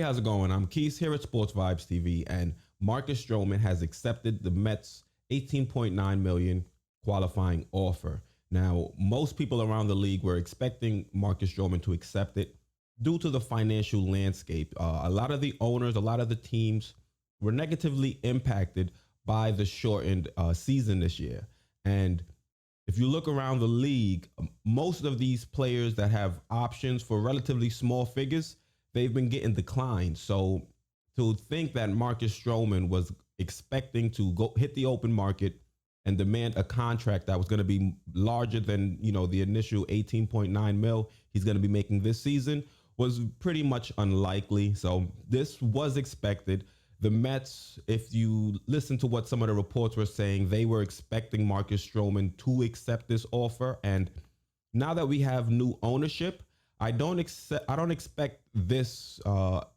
how's it going? I'm Keith here at Sports Vibes TV, and Marcus Stroman has accepted the Mets' $18.9 million qualifying offer. Now, most people around the league were expecting Marcus Stroman to accept it due to the financial landscape. A lot of the owners, a lot of the teams were negatively impacted by the shortened season this year. And if you look around the league, most of these players that have options for relatively small figures, they've been getting declined. So to think that Marcus Stroman was expecting to go hit the open market and demand a contract that was going to be larger than, the initial 18.9 mil he's going to be making this season was pretty much unlikely. So this was expected. The Mets, if you listen to what some of the reports were saying, they were expecting Marcus Stroman to accept this offer. And now that we have new ownership, I don't expect this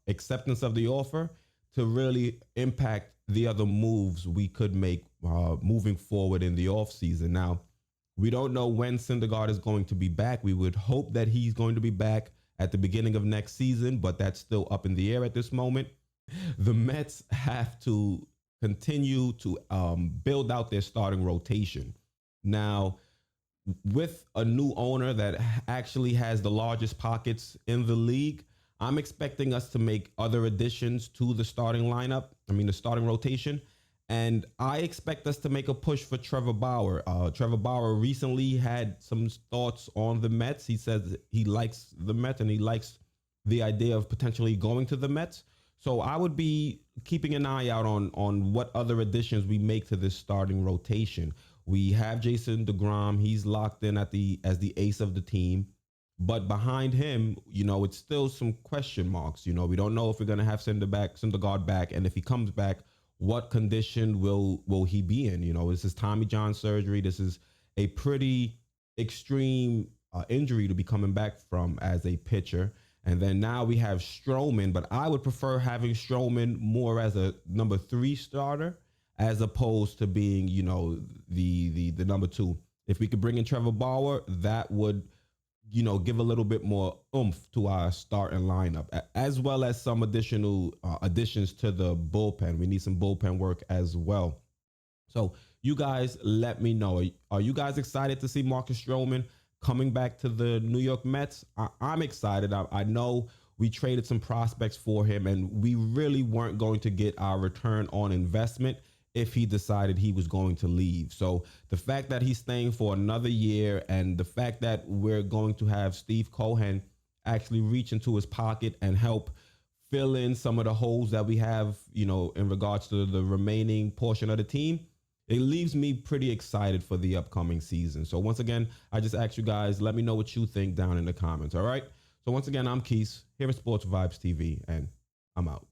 acceptance of the offer to really impact the other moves we could make moving forward in the offseason. Now, we don't know when Syndergaard is going to be back. We would hope that he's going to be back at the beginning of next season, but that's still up in the air at this moment. The Mets have to continue to build out their starting rotation. Now, with a new owner that actually has the largest pockets in the league, I'm expecting us to make other additions to the starting the starting rotation. And I expect us to make a push for Trevor Bauer. Trevor Bauer recently had some thoughts on the Mets. He says he likes the Mets and he likes the idea of potentially going to the Mets. So I would be keeping an eye out on what other additions we make to this starting rotation. We have Jason DeGrom. He's locked in as the ace of the team. But behind him, it's still some question marks. We don't know if we're going to have Syndergaard back. And if he comes back, what condition will he be in? This is Tommy John surgery. This is a pretty extreme injury to be coming back from as a pitcher. And then now we have Stroman, but I would prefer having Stroman more as a number 3 starter as opposed to being, the number 2. If we could bring in Trevor Bauer, that would, give a little bit more oomph to our starting lineup, as well as some additional additions to the bullpen. We need some bullpen work as well. So you guys let me know. Are you guys excited to see Marcus Stroman coming back to the New York Mets? I'm excited. I know we traded some prospects for him, and we really weren't going to get our return on investment if he decided he was going to leave. So the fact that he's staying for another year, and the fact that we're going to have Steve Cohen actually reach into his pocket and help fill in some of the holes that we have, in regards to the remaining portion of the team, it leaves me pretty excited for the upcoming season. So once again, I just ask you guys, let me know what you think down in the comments. All right. So once again, I'm Keith here at Sports Vibes TV, and I'm out.